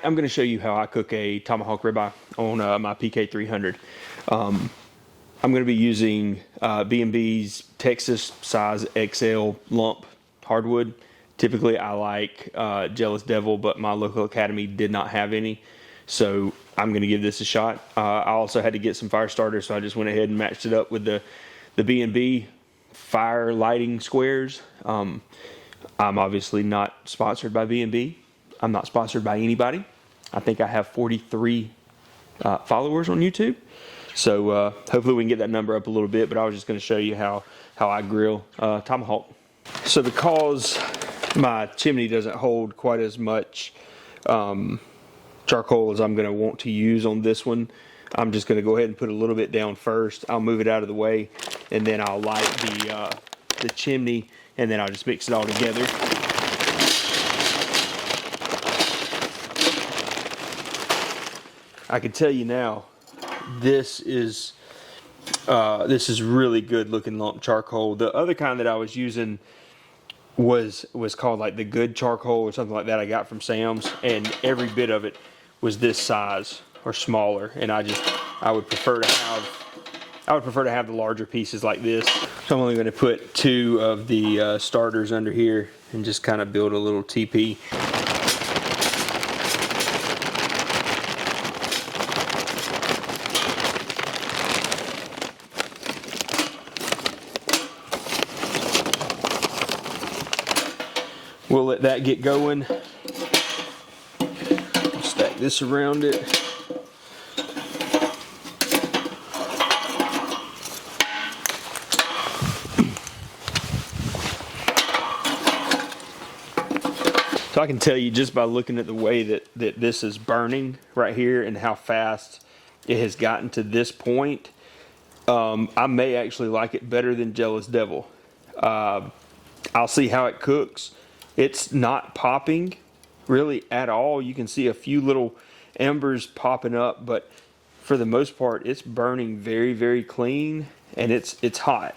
I'm going to show you how I cook a tomahawk ribeye on my PK300. I'm going to be using B&B's Texas size XL lump hardwood. Typically I like Jealous Devil, but my local academy did not have any, so I'm going to give this a shot. I also had to get some fire starters, so I just went ahead and matched it up with the B&B fire lighting squares. I'm obviously not sponsored by B&B. I'm not sponsored by anybody. I think I have 43 followers on YouTube. So hopefully we can get that number up a little bit, but I was just going to show you how I grill tomahawk. So because my chimney doesn't hold quite as much charcoal as I'm going to want to use on this one, I'm just going to go ahead and put a little bit down first. I'll move it out of the way, and then I'll light the chimney, and then I'll just mix it all together. I can tell you now, this is really good looking lump charcoal. The other kind that I was using was called like the good charcoal or something like that I got from Sam's, and every bit of it was this size or smaller, and I would prefer to have the larger pieces like this. So I'm only going to put 2 of the starters under here and just kind of build a little teepee. We'll let that get going. Stack this around it. So I can tell you just by looking at the way that this is burning right here and how fast it has gotten to this point, I may actually like it better than Jealous Devil. I'll see how it cooks. It's not popping really at all. You can see a few little embers popping up, but for the most part, it's burning very, very clean, and it's hot.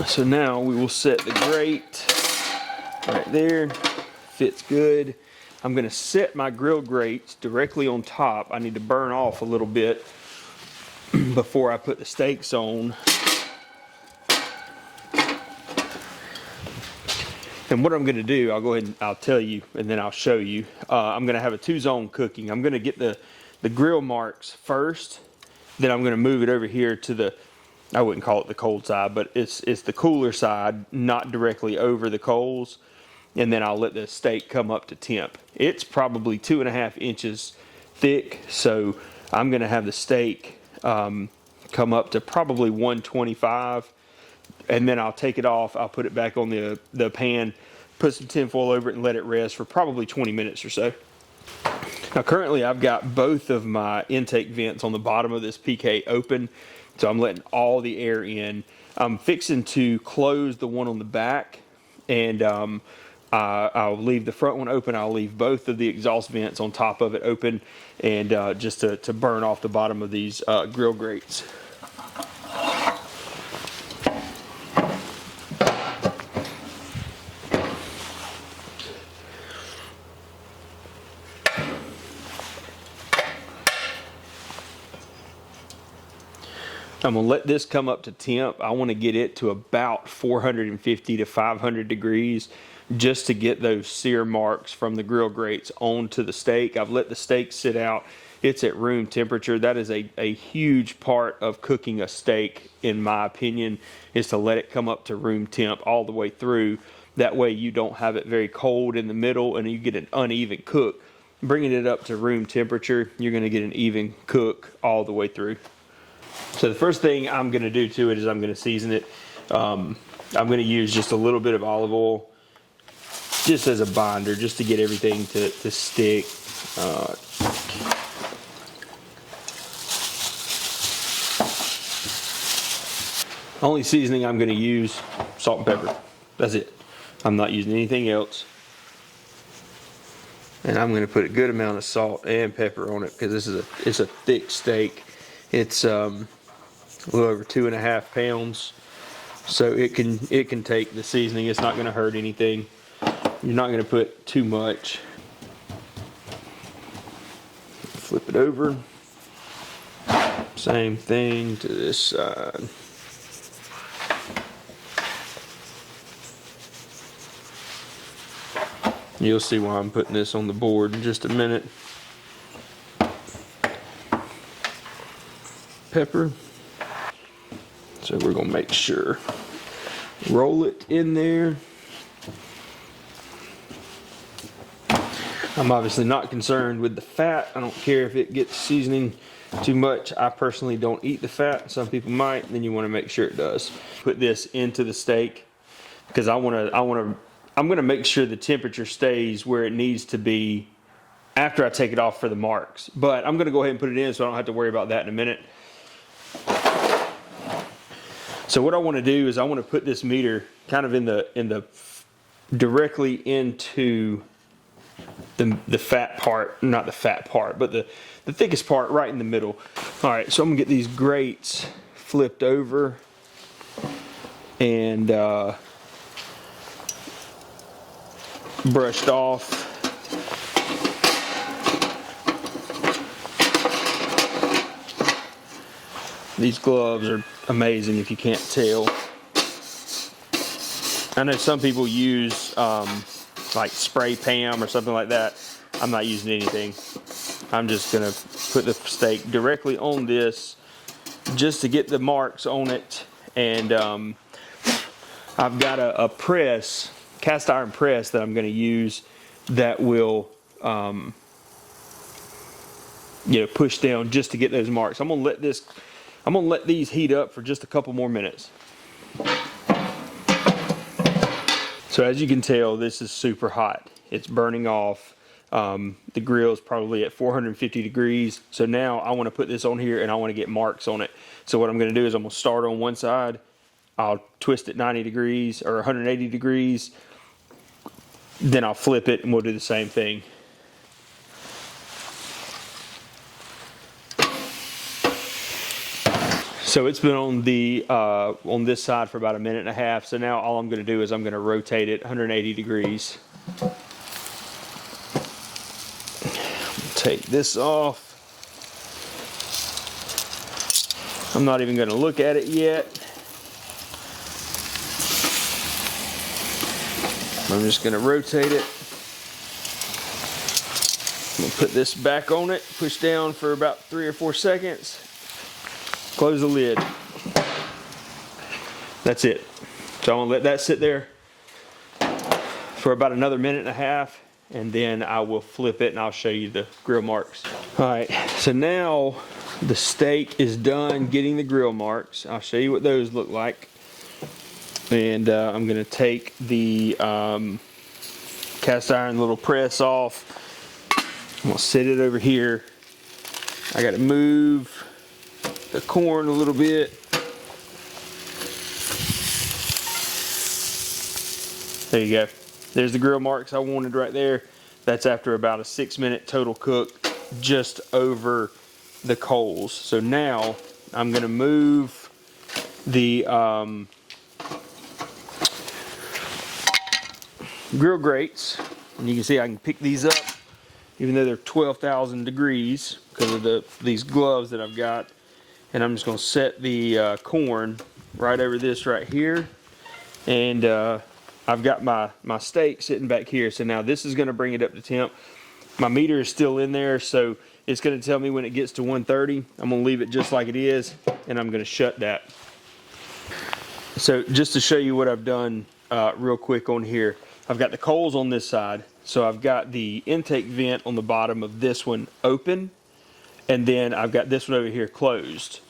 So now we will set the grate right there. Fits good. I'm going to set my grill grates directly on top. I need to burn off a little bit before I put the steaks on. And what I'm going to do, I'll go ahead and I'll tell you, and then I'll show you. I'm going to have a 2-zone cooking. I'm going to get the grill marks first. Then I'm going to move it over here to the, I wouldn't call it the cold side, but it's the cooler side, not directly over the coals. And then I'll let the steak come up to temp. It's probably 2.5 inches thick, so I'm going to have the steak come up to probably 125, and then I'll take it off. I'll put it back on the pan, put some tinfoil over it, and let it rest for probably 20 minutes or so. Now currently I've got both of my intake vents on the bottom of this PK open, so I'm letting all the air in. I'm fixing to close the one on the back, and I'll leave the front one open. I'll leave both of the exhaust vents on top of it open, and just to burn off the bottom of these grill grates. I'm going to let this come up to temp. I want to get it to about 450 to 500 degrees just to get those sear marks from the grill grates onto the steak. I've let the steak sit out. It's at room temperature. That is a huge part of cooking a steak, in my opinion, is to let it come up to room temp all the way through. That way you don't have it very cold in the middle and you get an uneven cook. Bringing it up to room temperature, you're going to get an even cook all the way through. So the first thing I'm going to do to it is I'm going to season it. I'm going to use just a little bit of olive oil just as a binder, just to get everything to stick. Only seasoning I'm going to use, salt and pepper. That's it. I'm not using anything else. And I'm going to put a good amount of salt and pepper on it because it's a thick steak. It's a little over 2.5 pounds. So it can take the seasoning. It's not going to hurt anything. You're not going to put too much. Flip it over. Same thing to this side. You'll see why I'm putting this on the board in just a minute. Pepper. So we're gonna make sure. Roll it in there. I'm obviously not concerned with the fat. I don't care if it gets seasoning too much. I personally don't eat the fat. Some people might. Then you want to make sure it does. Put this into the steak because I'm gonna make sure the temperature stays where it needs to be after I take it off for the marks. But I'm gonna go ahead and put it in so I don't have to worry about that in a minute. So what I want to do is I want to put this meter kind of in the directly into the fat part, not the fat part, but the thickest part right in the middle. All right, so I'm gonna get these grates flipped over and brushed off. These gloves are amazing if you can't tell. I know some people use like spray Pam or something like that. I'm not using anything. I'm just gonna put the steak directly on this just to get the marks on it. And I've got a press, cast iron press that I'm gonna use that will push down just to get those marks. I'm gonna let these heat up for just a couple more minutes. So as you can tell, this is super hot. It's burning off. The grill is probably at 450 degrees. So now I want to put this on here and I want to get marks on it. So what I'm going to do is I'm going to start on one side. I'll twist it 90 degrees or 180 degrees. Then I'll flip it and we'll do the same thing. So it's been on this side for about a minute and a half. So now all I'm going to do is I'm going to rotate it 180 degrees. Take this off. I'm not even going to look at it yet. I'm just going to rotate it. I'm going to put this back on it, push down for about 3 or 4 seconds. Close the lid. That's it. So I'm gonna let that sit there for about another minute and a half, and then I will flip it and I'll show you the grill marks. All right, so now the steak is done getting the grill marks. I'll show you what those look like. And I'm gonna take the cast iron little press off. I'm gonna set it over here. I gotta move the corn a little bit. There you go. There's the grill marks I wanted right there. That's after about a 6-minute total cook just over the coals. So now I'm going to move the grill grates. And you can see I can pick these up even though they're 12,000 degrees because of these gloves that I've got. And I'm just going to set the corn right over this right here. And I've got my steak sitting back here. So now this is going to bring it up to temp. My meter is still in there, so it's going to tell me when it gets to 130. I'm going to leave it just like it is, and I'm going to shut that. So just to show you what I've done real quick on here, I've got the coals on this side. So I've got the intake vent on the bottom of this one open. And then I've got this one over here closed.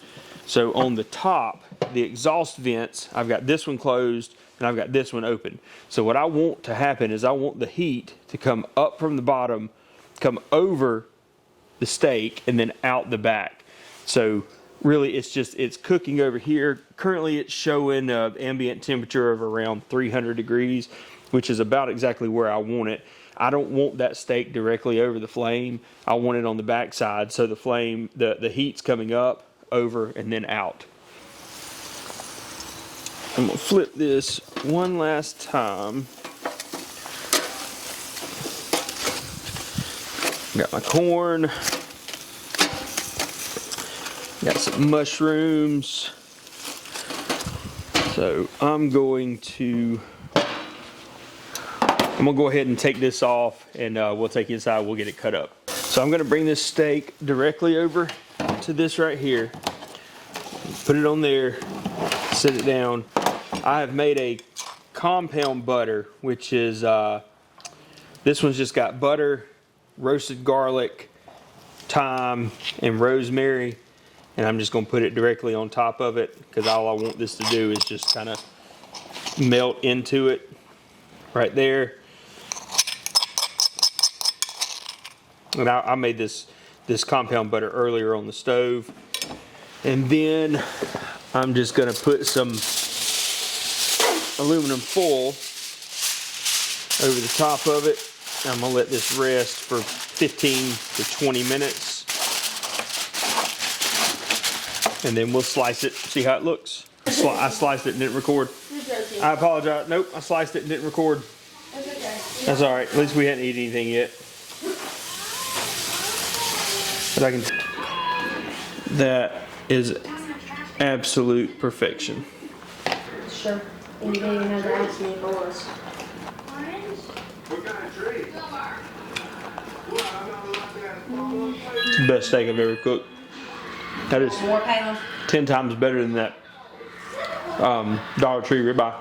So on the top, the exhaust vents, I've got this one closed and I've got this one open. So what I want to happen is I want the heat to come up from the bottom, come over the steak, and then out the back. So really it's cooking over here. Currently it's showing ambient temperature of around 300 degrees, which is about exactly where I want it. I don't want that steak directly over the flame. I want it on the back side, so the flame, the heat's coming up, over, and then out. I'm gonna flip this one last time. Got my corn. Got some mushrooms. So I'm gonna go ahead and take this off, and we'll take it inside, we'll get it cut up. So I'm gonna bring this steak directly over to this right here. Put it on there, set it down. I have made a compound butter, which is, this one's just got butter, roasted garlic, thyme, and rosemary. And I'm just gonna put it directly on top of it, because all I want this to do is just kind of melt into it right there. And I made this compound butter earlier on the stove. And then I'm just gonna put some aluminum foil over the top of it. I'm gonna let this rest for 15 to 20 minutes. And then we'll slice it, see how it looks. I sliced it and didn't record. I apologize. Nope, I sliced it and didn't record. That's okay. That's all right. At least we hadn't eaten anything yet. But I can. That is absolute perfection. Sure. And you didn't even have to ask me if I was. What kind of tree? It's the best steak I've ever cooked. That is More pounds. 10 times better than that Dollar Tree ribeye.